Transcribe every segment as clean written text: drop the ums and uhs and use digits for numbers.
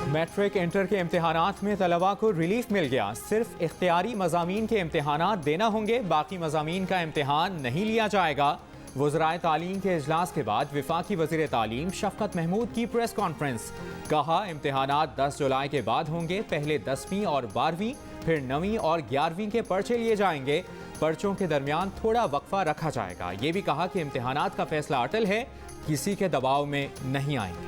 Matric inter के इम्तिहानात में तलबा को रिलीफ मिल गया। सिर्फ इख्तियारी मज़ामीन के इम्तिहानात देना होंगे, बाकी मज़ामीन का इम्तिहान नहीं लिया जाएगा। वज़राए तालीम के इजलास के बाद वफाकी वज़ीर तालीम शफ़क़त महमूद की प्रेस कॉन्फ्रेंस। कहा इम्तिहानात 10 जुलाई के बाद होंगे। पहले 10वीं और 12वीं, फिर 9वीं और 11वीं के पर्चे लिए जाएंगे। पर्चों के दरमियान थोड़ा वक्फा रखा जाएगा। ये भी कहा कि इम्तिहानात का फैसला अटल है, किसी के दबाव में नहीं आएंगे।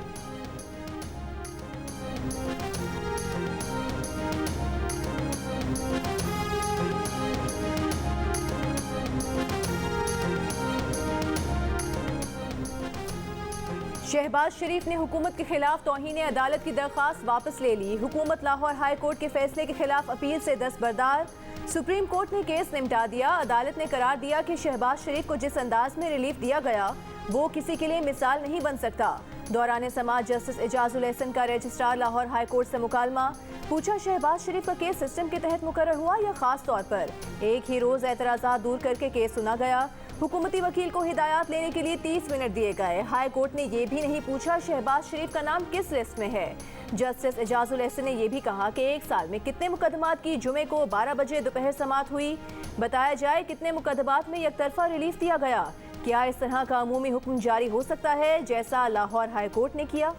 शहबाज शरीफ ने हुकूमत के खिलाफ तौहीन अदालत की दरख्वास्त वापस ले ली। हुकूमत लाहौर हाई कोर्ट के फैसले के खिलाफ अपील से दस्तबरदार। सुप्रीम कोर्ट ने केस निपटा दिया। अदालत ने करार दिया कि शहबाज शरीफ को जिस अंदाज में रिलीफ दिया गया वो किसी के लिए मिसाल नहीं बन सकता। दौरान समाअत जस्टिस एजाजुल एहसन का रजिस्ट्रार लाहौर हाई कोर्ट से मुकालमा। पूछा शहबाज शरीफ का केस सिस्टम के तहत मुकर्रर हुआ या खास तौर पर एक ही रोज एतराज़ात दूर करके केस सुना गया। हुकूमती वकील को हिदायत लेने के लिए 30 मिनट दिए गए। हाई कोर्ट ने यह भी नहीं पूछा शहबाज शरीफ का नाम किस लिस्ट में है। जस्टिस एजाजुल एहसन ने यह भी कहा कि एक साल में कितने मुकदमात की जुमे को 12 बजे दोपहर समाअत हुई। बताया जाए कितने मुकदमात में एकतरफा रिलीफ दिया गया। क्या इस तरह का अमूमी हुक्म जारी हो सकता है जैसा लाहौर हाई कोर्ट ने किया।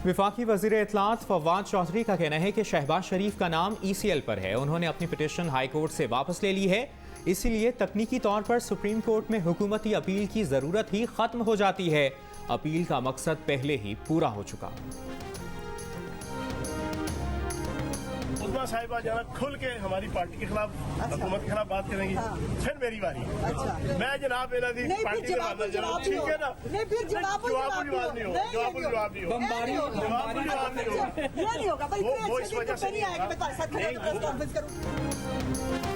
वफाकी वज़ीर इत्तलात फवाद चौधरी का कहना है कि शहबाज शरीफ का नाम ECL पर है। उन्होंने अपनी पिटीशन हाई कोर्ट से वापस ले ली है, इसीलिए तकनीकी तौर पर सुप्रीम कोर्ट में हुकूमती अपील की ज़रूरत ही ख़त्म हो जाती है। अपील का मकसद पहले ही पूरा हो चुका। साहिबा जरा खुल के हमारी पार्टी के खिलाफ हुकूमत के खिलाफ बात करेंगी। फिर मेरी बारी। मैं जनाब पार्टी के बाद ठीक है ना। जवाब नहीं होगा। वो इस वजह से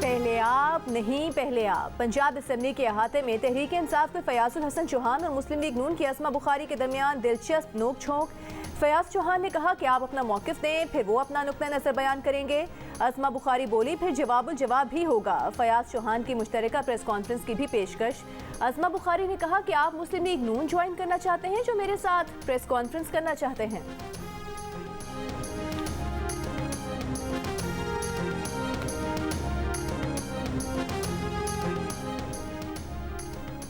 पहले आप नहीं पहले आप। पंजाब असम्बली के अहाते में तहरीक इंसाफ के फयाजुल हसन चौहान और मुस्लिम लीग नून की अस्मा बुखारी के दरमियान दिलचस्प नोक झोंक। फयाज चौहान ने कहा कि आप अपना मौकिफ दें, फिर वो अपना नुक्ता नजर बयान करेंगे। अस्मा बुखारी बोली फिर जवाब भी होगा। फयाज चौहान की मुश्तरका प्रेस कॉन्फ्रेंस की भी पेशकश। अस्मा बुखारी ने कहा कि आप मुस्लिम लीग नून ज्वाइन करना चाहते हैं जो मेरे साथ प्रेस कॉन्फ्रेंस करना चाहते हैं।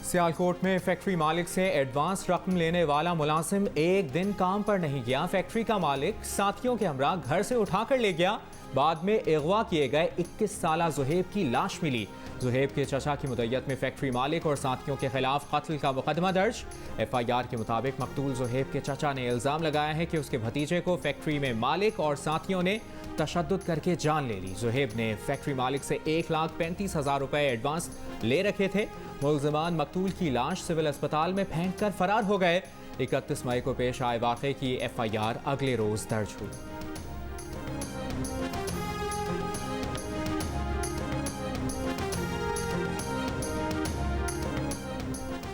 सियालकोट में फैक्ट्री मालिक से एडवांस रकम लेने वाला मुलाजिम एक दिन काम पर नहीं गया। फैक्ट्री का मालिक साथियों के हमरा घर से उठाकर ले गया। बाद में अगवा किए गए 21 साला जुहेब की लाश मिली। जुहेब के चचा की मुद्दत में फैक्ट्री मालिक और साथियों के खिलाफ कत्ल का मुकदमा दर्ज। FIR के मुताबिक मकतूल जुहेब के चचा ने इल्ज़ाम लगाया है कि उसके भतीजे को फैक्ट्री में मालिक और साथियों ने तशद्दुद करके जान ले ली। जुहेब ने फैक्ट्री मालिक से 1,35,000 रुपए एडवांस ले रखे थे। मुल्ज़िमान मकतूल की लाश सिविल अस्पताल में फेंक कर फरार हो गए। 31 मई को पेश आए वाक़े की FIR अगले रोज दर्ज हुई।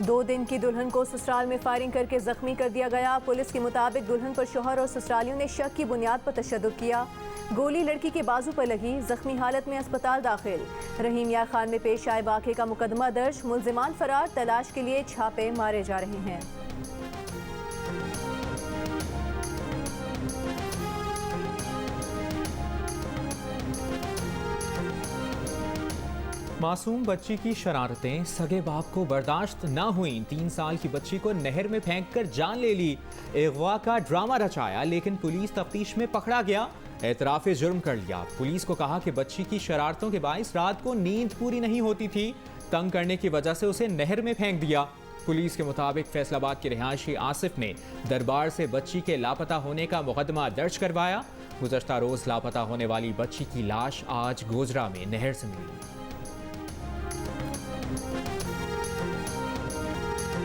दो दिन की दुल्हन को ससुराल में फायरिंग करके जख्मी कर दिया गया। पुलिस के मुताबिक दुल्हन पर शौहर और ससुरालियों ने शक की बुनियाद पर तशद्दुद किया। गोली लड़की के बाजू पर लगी, जख्मी हालत में अस्पताल दाखिल। रहीम यार खान में पेश आए वाक़े का मुकदमा दर्ज। मुल्ज़िमान फरार, तलाश के लिए छापे मारे जा रहे हैं। मासूम बच्ची की शरारतें सगे बाप को बर्दाश्त न हुई। 3 साल की बच्ची को नहर में फेंककर जान ले ली। अगवा का ड्रामा रचाया लेकिन पुलिस तफ्तीश में पकड़ा गया। एतराफ़े जुर्म कर लिया। पुलिस को कहा कि बच्ची की शरारतों के बाइस रात को नींद पूरी नहीं होती थी। तंग करने की वजह से उसे नहर में फेंक दिया। पुलिस के मुताबिक फैसलाबाद के रिहायशी आसिफ ने दरबार से बच्ची के लापता होने का मुकदमा दर्ज करवाया। गुज़श्ता रोज लापता होने वाली बच्ची की लाश आज गोजरा में नहर से मिली।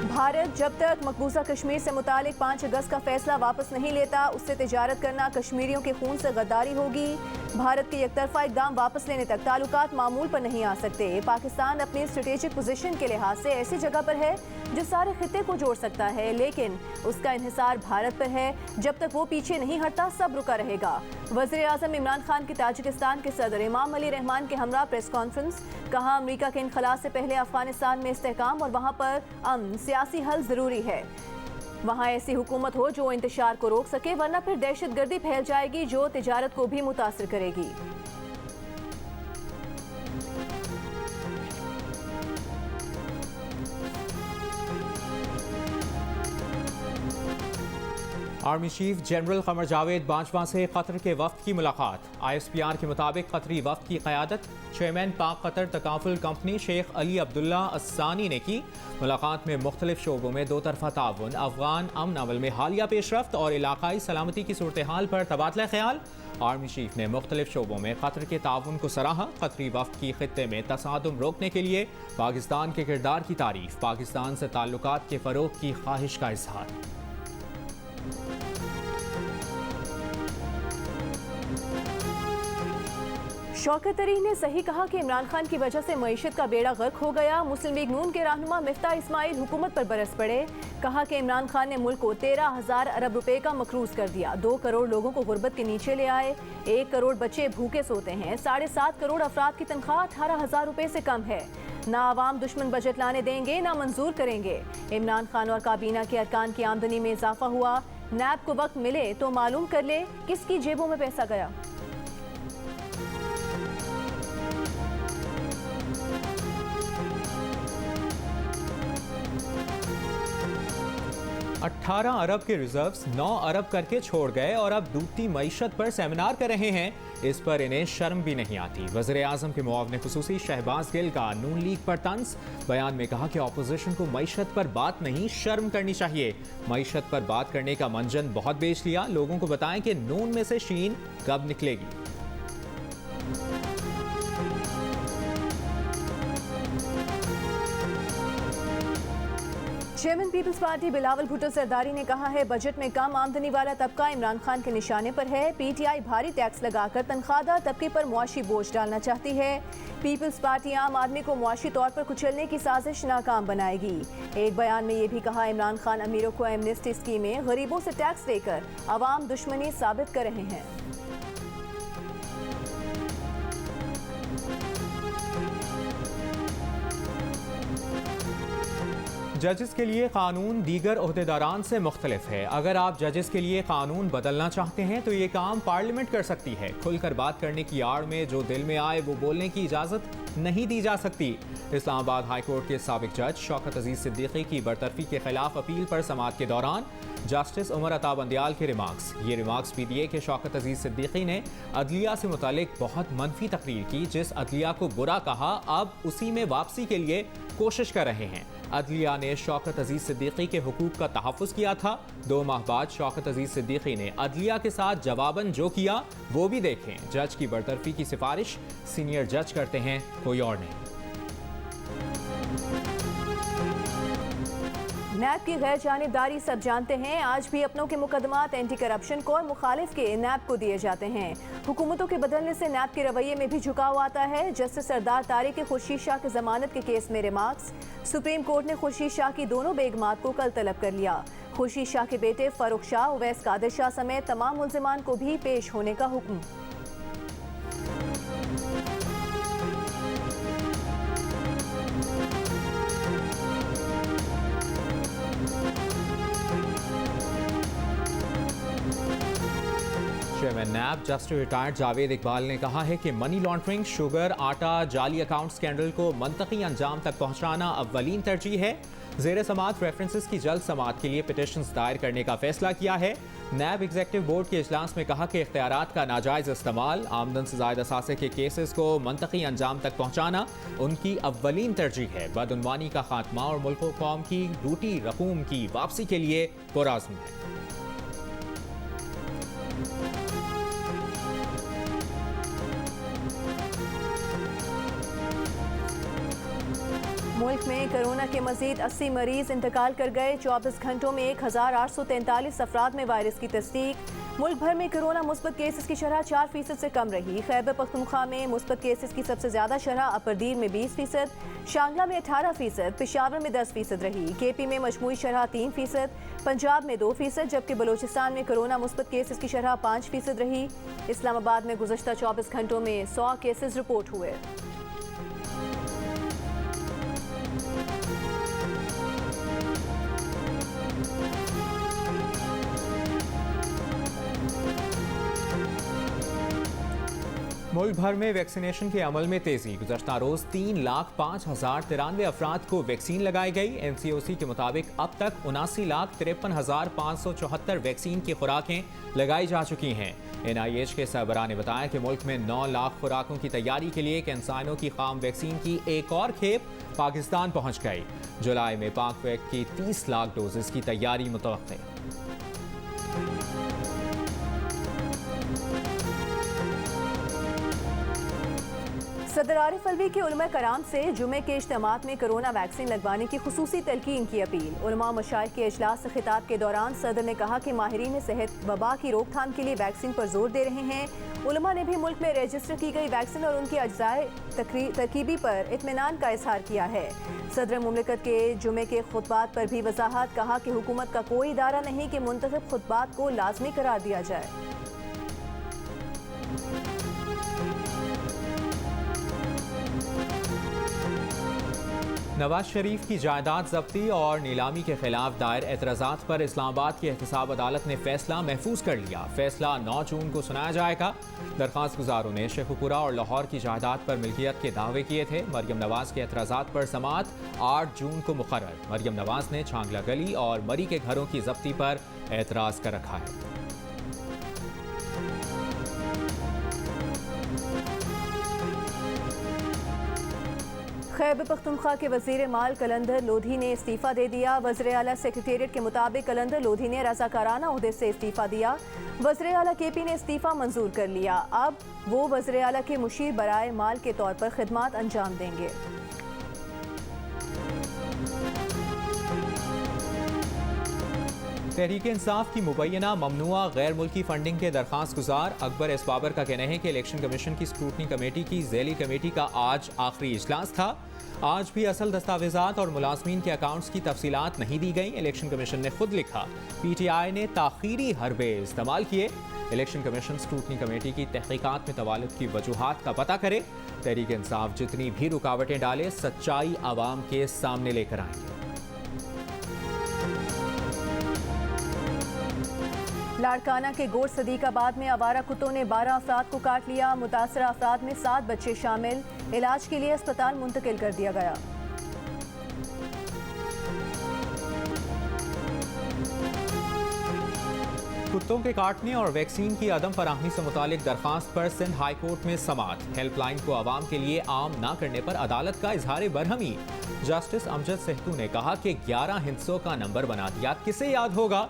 भारत जब तक मकबूजा कश्मीर से मुतालिक 5 अगस्त का फैसला वापस नहीं लेता उससे तिजारत करना कश्मीरियों के खून से गद्दारी होगी। भारत के एकतरफा इकदाम वापस लेने तक ताल्लुकात मामूल पर नहीं आ सकते। पाकिस्तान अपनी स्ट्रेटेजिक पोजीशन के लिहाज से ऐसी जगह पर है जो सारे खित्ते को जोड़ सकता है, लेकिन उसका इन्हिसार भारत पर है। जब तक वो पीछे नहीं हटता सब रुका रहेगा। वज़ीर आज़म इमरान खान की ताजिकिस्तान के सदर इमाम अली रहमान के हमरा प्रेस कॉन्फ्रेंस। कहा, अमरीका के इनखला से पहले अफगानिस्तान में इस्तेहकाम और वहाँ पर अमन सियासी हल ज़रूरी है। वहाँ ऐसी हुकूमत हो जो इंतशार को रोक सके, वरना फिर दहशतगर्दी फैल जाएगी जो तिजारत को भी मुतासिर करेगी। Army chief general Qamar Javed Bajwa से कतर के वफ्द की मुलाकात। ISPR के मुताबिक कतरी वफ्द की क़यादत चेयरमैन पाक Qatar takaful company Sheikh Ali Abdullah अस्सानी ने की। मुलाकात में मुख्तलिफ शोबों में दो तरफा ताउन, अफगान अमन अमल में हालिया पेशरफ्त और इलाकाई सलामती की सूरत हाल पर तबादला ख्याल। आर्मी चीफ ने मुख्तलिफ शोबों में कतर के ताउन को सराहा। कतरी वफ्द की खित्ते में तसादुम रोकने के लिए पाकिस्तान के किरदार की तारीफ। पाकिस्तान से ताल्लुकात के फ़रोग की ख्वाहिश का इजहार। शौकत तरीन ने सही कहा कि इमरान खान की वजह से मईशत का बेड़ा गर्क हो गया। मुस्लिम लीग नून के रहनुमा मिफ्ता इस्माइल हुकूमत पर बरस पड़े। कहा कि इमरान खान ने मुल्क को 13,000 अरब रुपए का मकरूज कर दिया। 2 करोड़ लोगों को गुर्बत के नीचे ले आए। 1 करोड़ बच्चे भूखे सोते हैं। 7.5 करोड़ अफराद की तनख्वाह 18,000 रुपए से कम है। ना आवाम दुश्मन बजट लाने देंगे ना मंजूर करेंगे। इमरान खान और काबीना के अरकान की आमदनी में इजाफा हुआ। नैब को वक्त मिले तो मालूम कर ले किसकी जेबों में पैसा गया। 18 अरब के रिजर्व्स 9 अरब करके छोड़ गए और अब डूबती मईशत पर सेमिनार कर रहे हैं। इस पर इन्हें शर्म भी नहीं आती। वज़ीर आज़म के मुआवने खुसूसी शहबाज गिल का नून लीग पर तंज। बयान में कहा कि ऑपोजिशन को मईशत पर बात नहीं शर्म करनी चाहिए। मईशत पर बात करने का मंजन बहुत बेच लिया। लोगों को बताएं कि नून में से शीन कब निकलेगी। Chairman peoples party Bilawal Bhutto Zardari ने कहा है, बजट में कम आमदनी वाला तबका इमरान खान के निशाने पर है। PTI भारी टैक्स लगाकर तनख्वाहदार तबके पर मुआशी बोझ डालना चाहती है। पीपल्स पार्टी आम आदमी को मुआशी तौर पर कुचलने की साजिश नाकाम बनाएगी। एक बयान में ये भी कहा, इमरान खान अमीरों को एमनेस्टी स्कीमें, गरीबों से टैक्स लेकर अवाम दुश्मनी साबित कर रहे हैं। जजेस के लिए कानून दीगर ओहदेदारान से मुख्तलिफ है। अगर आप जजेस के लिए कानून बदलना चाहते हैं तो ये काम पार्लियामेंट कर सकती है। खुलकर बात करने की आड़ में जो दिल में आए वो बोलने की इजाज़त नहीं दी जा सकती। इस्लामाबाद हाई कोर्ट के साबिक जज शौकत अजीज सिद्दीकी की बरतरफी के खिलाफ अपील पर समाअत के दौरान जस्टिस उमर अता बंदियाल के रिमार्क्स। ये रिमार्क्स भी दिए कि शौकत अजीज सिद्दीकी ने अदलिया से मुतालिक बहुत मनफी तकरीर की। जिस अदलिया को बुरा कहा अब उसी में वापसी के लिए कोशिश कर रहे हैं। अदलिया ने शौकत अजीज सिद्दीकी के हुकूक का तहफ़्फ़ुज़ किया था। 2 माह बाद शौकत अजीज सिद्दीकी ने अदलिया के साथ जवाबन जो किया वो भी देखें। जज की बरतरफी की सिफारिश सीनियर जज करते हैं, कोई और नहीं। नैब की गैर जानिबदारी सब जानते हैं। आज भी अपनों के मुकदमात एंटी करप्शन को और मुखालिफ के नैब को दिए जाते हैं। हुकूमतों के बदलने से नैब के रवैये में भी झुकाव आता है। जस्टिस सरदार तारिक खुर्शीद शाह के जमानत के केस में रिमार्क्स। सुप्रीम कोर्ट ने खुर्शीद शाह की दोनों बेगमात को कल तलब कर लिया। खुर्शीद शाह के बेटे फारूक शाह, उवैस कादिर शाह समेत तमाम मुल्जिमान को भी पेश होने का हुक्म। चेयरमैन नैब जस्टिस रिटायर्ड जावेद इकबाल ने कहा है कि मनी लॉन्ड्रिंग, शुगर, आटा, जाली अकाउंट स्कैंडल को मंतकी अंजाम तक पहुंचाना अव्वलीन तरजीह है। ज़ेर समाअत रेफरेंसेस की जल्द समाअत के लिए पिटिशंस दायर करने का फैसला किया है। नैब एग्जीक्यूटिव बोर्ड के इजलास में कहा कि इख्तियारात का नाजायज़ इस्तेमाल, आमदन से ज़ायद असासे के केसेस को मंतकी अंजाम तक पहुँचाना उनकी अव्वलीन तरजीह है। बदउनवानी का खात्मा और मुल्क व कौम की लूटी रकूम की वापसी के लिए पुरअज़्म है। मुल्क में कोरोना के मजीद 80 मरीज इंतकाल कर गए। 24 घंटों में 1,843 अफराद में वायरस की तस्दीक। मुल्क भर में कोरोना मुस्बत केसेस की शरह 4% से कम रही। खैबर पख्तूनख्वा में मुस्बत केसेस की सबसे ज्यादा शरह अपरदीर में 20%, शांगला में 18%, पेशावर में 10% रही। केपी में मजमूई शरह 3%, पंजाब में 2%, जबकि बलूचिस्तान में कोरोना मुस्बत केसेस की शरह 5% रही। इस्लामाबाद में गुज़श्ता 24 घंटों में 100 केसेस रिपोर्ट हुए। मुल्क भर में वैक्सीनेशन के अमल में तेजी। गुज़श्ता रोज 3,05,093 अफराद को वैक्सीन लगाई गई। NCOC के मुताबिक अब तक 79,53,574 वैक्सीन की खुराकें लगाई जा चुकी हैं। NIH के सरबराह ने बताया कि मुल्क में 9 लाख खुराकों की तैयारी के लिए कैंसाइनो की खाम वैक्सीन की एक और खेप पाकिस्तान पहुंच गई। जुलाई में पाकवैक की 30 लाख डोजेस की तैयारी मुतवक्किल। सदर आरिफ अलवी के उलमा कराम से जुमे के इज्तिमात में कोरोना वैक्सीन लगवाने की खुसूसी तलकीन की अपील। उलमा मशाइख के इजलास से खिताब के दौरान सदर ने कहा कि माहिरीन सेहत वबा की रोकथाम के लिए वैक्सीन पर जोर दे रहे हैं। उलमा ने भी मुल्क में रजिस्टर की गई वैक्सीन और उनकी अज्जाए तरकीबी पर इत्मीनान का इजहार किया है। सदर मुमलिकत के जुमे के खुतबात पर भी वजाहत, कहा कि हुकूमत का कोई इदारा नहीं कि मुंतखब खुतबात को लाजमी करार दिया जाए। नवाज शरीफ की जायदाद जब्ती और नीलामी के खिलाफ दायर एतराज़ात पर इस्लामाबाद की एहतसाब अदालत ने फैसला महफूज कर लिया। फैसला 9 जून को सुनाया जाएगा। दरख्वास्त गुजारों ने शेखुपुरा और लाहौर की जायदाद पर मिल्कियत के दावे किए थे। मरियम नवाज के एतराज़ात पर समाअत 8 जून को मुकर्रर। मरियम नवाज ने छांगला गली और मरी के घरों की जब्ती पर एतराज़ कर रखा है। खैबर पख्तूनख्वा के वजीर माल कलंदर लोधी ने इस्तीफा दे दिया। वज़ीर आला सेक्रेटेरिएट के मुताबिक कलंदर लोधी ने रज़ाकाराना ओहदे से इस्तीफा दिया। वज़ीर आला KP ने इस्तीफा मंजूर कर लिया। अब वो वज़ीर आला के मुशीर बराए माल के तौर पर खिदमात अंजाम देंगे। तहरीक इंसाफ की मुबैना ममनुआ गैर मुल्की फंडिंग के दरख्वास्त गुजार अकबर एस बाबर का कहना है कि इलेक्शन कमीशन की स्क्रूटनी कमेटी की ज़ैली कमेटी का आज आखिरी इजलास था। आज भी असल दस्तावेजात और मुलाजमीन के अकाउंट्स की तफसीलात नहीं दी गई। इलेक्शन कमीशन ने खुद लिखा PTI ने ताखीरी हरबे इस्तेमाल किए। इलेक्शन कमीशन स्क्रूटनी कमेटी की तहकीकात में तवालुद की वजूहात का पता करे। तहरीक इंसाफ जितनी भी रुकावटें डाले सच्चाई आवाम के सामने लेकर आएंगे। लाड़काना के गोट सदीकाबाद में आवारा कुत्तों ने 12 अफराद को काट लिया। मुतासरा अफराद में 7 बच्चे शामिल। इलाज के लिए अस्पताल मुंतकिल कर दिया गया। कुत्तों के काटने और वैक्सीन की अदम फराहमी से मुतालिक दरखास्त पर सिंध हाई कोर्ट में समाअत। हेल्पलाइन को आवाम के लिए आम ना करने पर अदालत का इजहार बरहमी। जस्टिस अमजद सेहतू ने कहा कि 11 हिंसों का नंबर बना दिया, किसे याद होगा।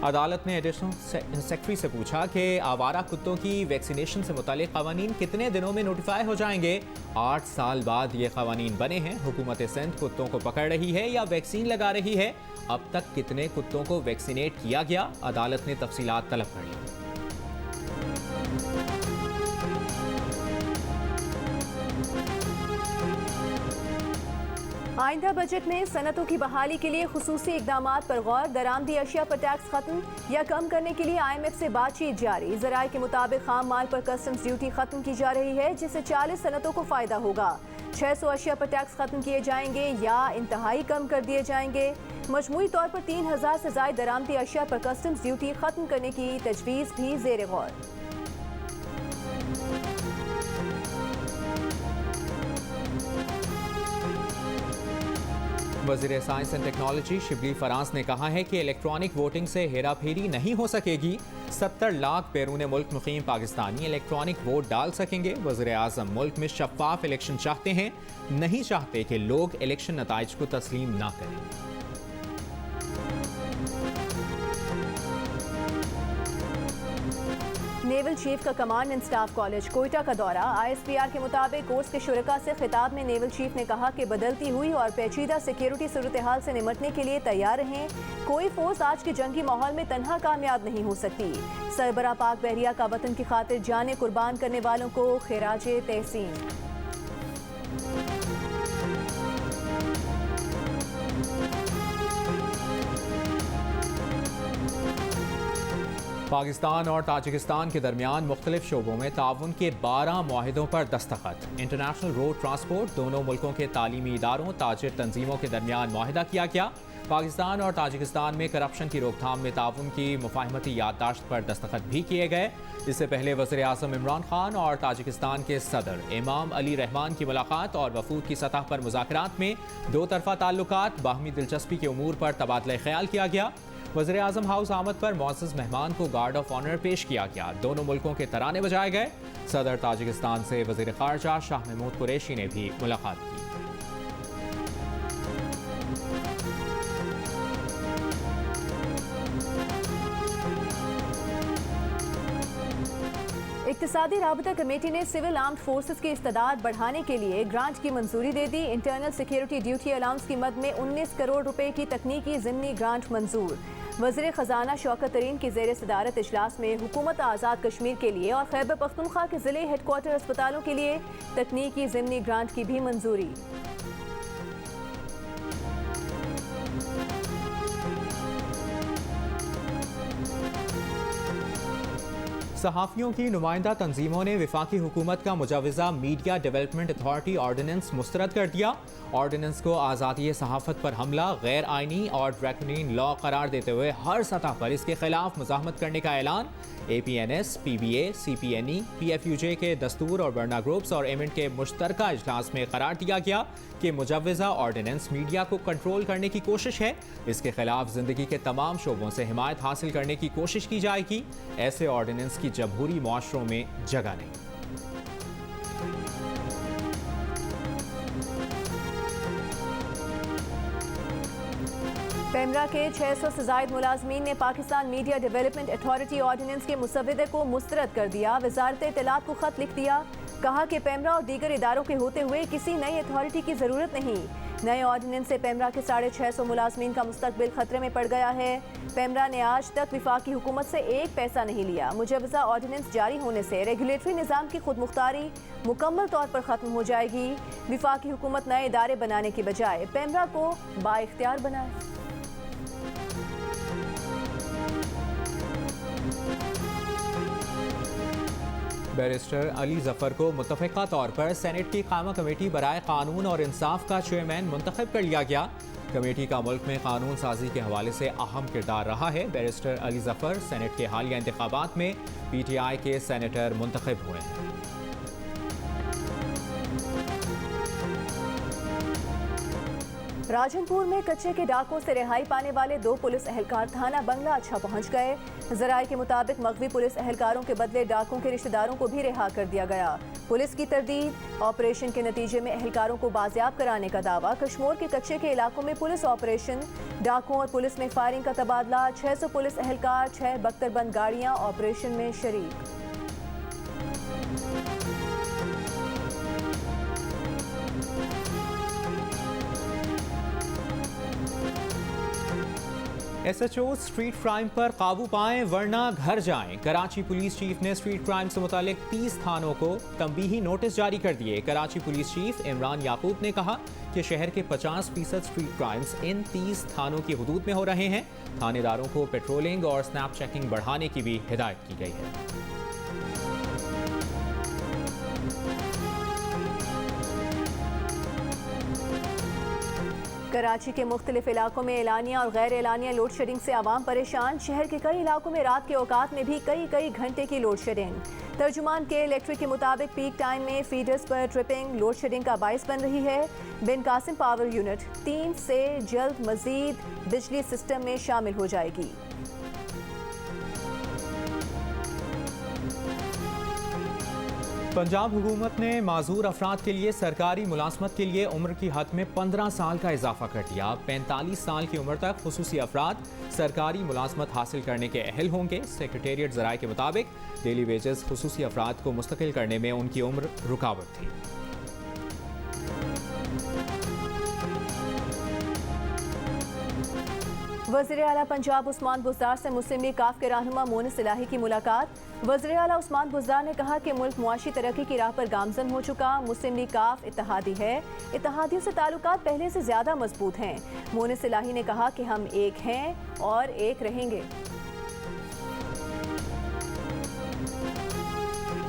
अदालत ने एडिशनल सेक्रेटरी से पूछा कि आवारा कुत्तों की वैक्सीनेशन से मुतालिक कवानीन कितने दिनों में नोटिफाई हो जाएंगे। 8 साल बाद ये कवानीन बने हैं। हुकूमत सिंध कुत्तों को पकड़ रही है या वैक्सीन लगा रही है। अब तक कितने कुत्तों को वैक्सीनेट किया गया, अदालत ने तफसीलात तलब कर ली। आइंदा बजट में सनतों की बहाली के लिए खुसूसी इकदामात पर गौर। दरामदी अशिया पर टैक्स खत्म या कम करने के लिए IMF से बातचीत जारी। ज़राए के मुताबिक खाम माल पर कस्टम्स ड्यूटी खत्म की जा रही है, जिससे 40 सनतों को फायदा होगा। 600 अशिया पर टैक्स खत्म किए जाएंगे या इंतहाई कम कर दिए जाएंगे। मजमूई तौर पर 3000 से ज्यादा दरामदी अशिया पर कस्टम्स ड्यूटी खत्म करने की तजवीज़ भी ज़ेर गौर। वज़ीर science and technology Shibli Faraz ने कहा है कि इलेक्ट्रॉनिक वोटिंग से हेरा फेरी नहीं हो सकेगी। 70 लाख बैरून मुल्क मुकीम पाकिस्तानी इलेक्ट्रॉनिक वोट डाल सकेंगे। वज़ीर आज़म मुल्क में शफाफ इलेक्शन चाहते हैं, नहीं चाहते कि लोग इलेक्शन नताइज को तस्लीम ना करें। नेवल चीफ का command and staff college Quetta का दौरा। ISPR के मुताबिक कोर्स के शुरका से खिताब में नेवल चीफ ने कहा कि बदलती हुई और पेचीदा सिक्योरिटी सूरत हाल से निमटने के लिए तैयार रहें। कोई फोर्स आज के जंगी माहौल में तन्हा कामयाब नहीं हो सकती। सरबरा पाक बहरिया का वतन की खातिर जाने कुर्बान करने वालों को खिराजे तहसीन। पाकिस्तान और ताजिकिस्तान के दरमियान मुख्तलिफ शोबों में ताउन के 12 मुआहिदों पर दस्तखत। इंटरनेशनल रोड ट्रांसपोर्ट, दोनों मुल्कों के तालीमी इदारों, ताजिर तंजीमों के दरमियान मुआहिदा किया गया। पाकिस्तान और ताजिकिस्तान में करप्शन की रोकथाम में ताउन की मुफाहमती याददाश्त पर दस्तखत भी किए गए। इससे पहले वज़ीर आज़म इमरान खान और ताजिकिस्तान के सदर इमाम अली रहमान की मुलाकात और वफूद की सतह पर मुज़ाकरात में दो तरफ़ा ताल्लुकात, बाहमी दिलचस्पी के उमूर पर तबादला ख्याल किया गया। वज़ीर आज़म हाउस आमद पर मुअज़्ज़ज़ मेहमान को गार्ड ऑफ ऑनर पेश किया गया। दोनों मुल्कों के तराने बजाए गए। सदर ताजिकिस्तान से वज़ीर ख़ारजा शाह महमूद कुरैशी ने भी मुलाकात की। इक़्तिसादी राबता कमेटी ने सिविल आर्म्ड फोर्सेस की इस्तादाद बढ़ाने के लिए ग्रांट की मंजूरी दे दी। इंटरनल सिक्योरिटी ड्यूटी अलाउंस की मद में 19 करोड़ रुपए की तकनीकी ज़िमनी ग्रांट मंजूर। वज़ीर ख़जाना शौकत तरीन की ज़ेर सदारत इजलास में हुकूमत आज़ाद कश्मीर के लिए और खैबर पख्तूनख्वा के ज़िले हेडक्वार्टर अस्पतालों के लिए तकनीकी ज़िमनी ग्रांट की भी मंजूरी। सहाफ़ियों की नुमाइंदा तंजीमों ने वफाकी हुकूमत का मुजवज़ा मीडिया डेवलपमेंट अथॉरिटी ऑर्डिनेंस मुस्तरद कर दिया। ऑर्डिनेंस को आज़ादी सहाफ़त पर हमला, गैर आइनी और ड्रैकोनियन लॉ करार देते हुए हर सतह पर इसके खिलाफ मुज़ाहमत करने का ऐलान। APNS, PBA, CPNE, PFUJ के दस्तूर और बर्ना ग्रुप्स और एमेंट के मुश्तरका इजलास में करार दिया गया कि मुजवज़ा ऑर्डिनेंस मीडिया को कंट्रोल करने की कोशिश है। इसके खिलाफ ज़िंदगी के तमाम शोबों से हिमायत हासिल करने की कोशिश की जाएगी। ऐसे ऑर्डिनेंस की जमहूरी मुआशरों में जगह नहीं। पेमरा के 600 से ज़ायद मुलाजमीन ने Pakistan media development authority ordinance के मुसव्वदे को मुस्तरद कर दिया। वजारत इत्तलात को खत लिख दिया, कहा कि पेमरा और दीगर इदारों के होते हुए किसी नई अथॉरिटी की ज़रूरत नहीं। नए ऑर्डिनेंस से पेमरा के 650 मुलाजमीन का मुस्तकबिल खतरे में पड़ गया है। पेमरा ने आज तक विफाकी हुकूमत से एक पैसा नहीं लिया। मुजवज़ा ऑर्डिनेंस जारी होने से रेगुलेटरी निज़ाम की खुद मुख्तारी मुकम्मल तौर पर ख़त्म हो जाएगी। विफाकी हुकूमत नए इदारे बनाने की बजाय पेमरा को बाइख्तियार बनाए। बैरिस्टर अली जफर को मुतफ़िक़ा तौर पर सेनेट की कामा कमेटी बराए कानून और इंसाफ का चेयरमैन मुंतखब कर लिया गया। कमेटी का मुल्क में कानून साजी के हवाले से अहम किरदार रहा है। बैरिस्टर अली जफर सेनेट के हालिया इंतखाबात में PTI के सेनेटर मुंतखब हुए हैं। राजनपुर में कच्चे के डाकों से रिहाई पाने वाले 2 पुलिस एहलकार थाना बंगला अच्छा पहुंच गए। ज़राए के मुताबिक मग़वी पुलिस एहलकारों के बदले डाकों के रिश्तेदारों को भी रिहा कर दिया गया। पुलिस की तरदीद, ऑपरेशन के नतीजे में एहलकारों को बाजियाब कराने का दावा। कश्मीर के कच्चे के इलाकों में पुलिस ऑपरेशन, डाकों और पुलिस में फायरिंग का तबादला। 600 पुलिस एहलकार, 6 बख्तरबंद गाड़ियाँ ऑपरेशन में शरीक। SHO स्ट्रीट क्राइम पर काबू पाएं वरना घर जाएं। कराची पुलिस चीफ ने स्ट्रीट क्राइम से मुतालिक 30 थानों को तंबीही नोटिस जारी कर दिए। कराची पुलिस चीफ इमरान याकूब ने कहा कि शहर के 50% स्ट्रीट क्राइम्स इन 30 थानों की हुदूद में हो रहे हैं। थानेदारों को पेट्रोलिंग और स्नैप चेकिंग बढ़ाने की भी हिदायत की गई है। कराची के मुख्तलिफ इलाकों में एलानिया और गैर एलानिया लोड शेडिंग से आवाम परेशान। शहर के कई इलाकों में रात के औकात में भी कई घंटे की लोड शेडिंग। तर्जुमान के इलेक्ट्रिक के मुताबिक पीक टाइम में फीडर्स पर ट्रिपिंग लोड शेडिंग का बाइस बन रही है। बिन कासिम पावर यूनिट 3 से जल्द मजीद बिजली सिस्टम में शामिल हो जाएगी। पंजाब हुकूमत ने माजूर अफराद के लिए सरकारी मुलाजमत के लिए उम्र की हद में 15 साल का इजाफा कर दिया। 45 साल की उम्र तक खुसूसी अफराद सरकारी मुलाजमत हासिल करने के अहल होंगे। सेक्रेटेरिएट ज़राए के मुताबिक डेली वेजेस खुसूसी अफराद को मुस्तकिल करने में उनकी उम्र रुकावट थी। वज़ीर आला पंजाब उस्मान बुज़दार से मुस्लिम लीग काफ के रहनुमा मोनिस इलाही की मुलाकात। वज़ीर आला उस्मान बुज़दार ने कहा कि मुल्क मुआशी तरक्की की राह पर गामजन हो चुका। मुस्लिम लीग काफ इत्तेहादी है, इत्तेहादियों से ताल्लुकात पहले से ज़्यादा मजबूत हैं। मोनिस इलाही ने कहा कि हम एक हैं और एक रहेंगे।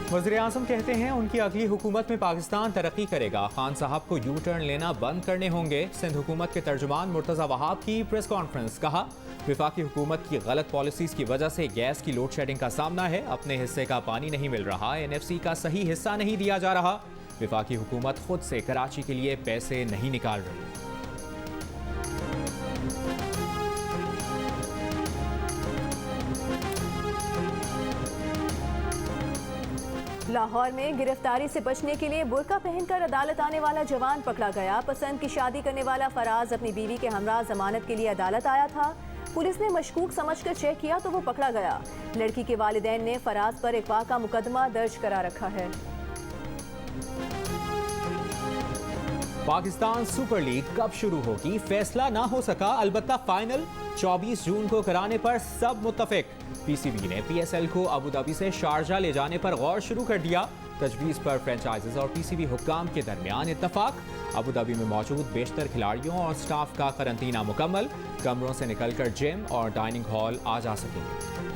वज़ीर आज़म कहते हैं उनकी अगली हुकूमत में पाकिस्तान तरक्की करेगा। खान साहब को यू टर्न लेना बंद करने होंगे। सिंध हुकूमत के तर्जुमान मुर्तज़ा वहाब की प्रेस कॉन्फ्रेंस। कहा वफाकी हुकूमत की गलत पॉलिसीज़ की वजह से गैस की लोड शेडिंग का सामना है। अपने हिस्से का पानी नहीं मिल रहा, NFC का सही हिस्सा नहीं दिया जा रहा। वफाकी हुकूमत खुद से कराची के लिए पैसे नहीं निकाल रही। लाहौर में गिरफ्तारी से बचने के लिए बुर्का पहनकर अदालत आने वाला जवान पकड़ा गया। पसंद की शादी करने वाला फराज अपनी बीवी के हमरा जमानत के लिए अदालत आया था। पुलिस ने मशकूक समझकर चेक किया तो वो पकड़ा गया। लड़की के वालिदैन ने फराज पर अगवा का मुकदमा दर्ज करा रखा है। पाकिस्तान सुपर लीग कब शुरू होगी फैसला ना हो सका, अलबत्ता फाइनल 24 जून को कराने पर सब मुत्तफिक। PCB ने PSL को अबू धाबी से शारजा ले जाने पर गौर शुरू कर दिया। तजवीज़ पर फ्रेंचाइजीज और PCB हुक्काम के दरमियान इत्तफाक। अबू धाबी में मौजूद बेशतर खिलाड़ियों और स्टाफ का करंतना मुकम्मल। कमरों से निकलकर जिम और डाइनिंग हॉल आ जा सकेंगे।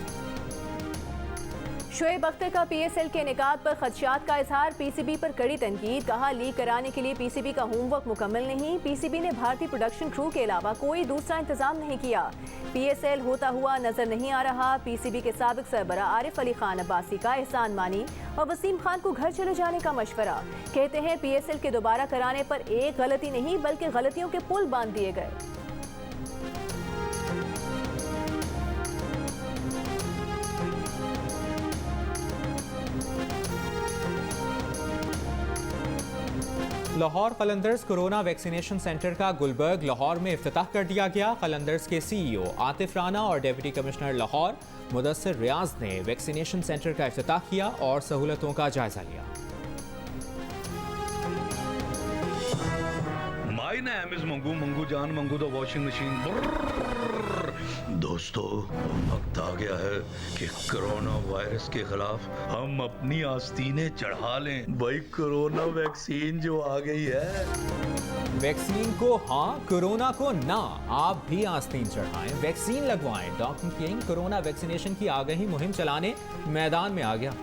शोएब अख्तर का PSL के इनेकाद पर खदशात का इजहार। PCB पर कड़ी तनकीद। कहा लीग कराने के लिए PCB का होमवर्क मुकम्मल नहीं। PCB ने भारतीय प्रोडक्शन क्रू के अलावा कोई दूसरा इंतजाम नहीं किया। PSL होता हुआ नजर नहीं आ रहा। PCB के साबिक सरबरा आरिफ अली खान अब्बासी का एहसान मानी और वसीम खान को घर चले जाने का मशवरा। कहते हैं PSL के दोबारा कराने पर एक गलती नहीं बल्कि गलतियों के पुल बांध दिए गए। Lahore Qalandars corona vaccination centre का गुलबर्ग लाहौर में इफ्तिताह कर दिया गया। कलंदर्स के CEO आतिफ राना और डिप्टी कमिश्नर लाहौर मुदस्सिर रियाज ने वैक्सीनेशन सेंटर का इफ्तिताह किया और सहूलतों का जायजा लिया। My name is Mangu Mangu जान मंगू द वॉशिंग मशीन। दोस्तों वक्त आ गया है कि कोरोना वायरस के खिलाफ हम अपनी आस्तीनें चढ़ा लें। भाई कोरोना वैक्सीन जो आ गई है। वैक्सीन को हाँ, कोरोना को ना। आप भी आस्तीन चढ़ाएं, वैक्सीन लगवाएं। डॉक्टर किंग कोरोना वैक्सीनेशन की आगाही मुहिम चलाने मैदान में आ गया।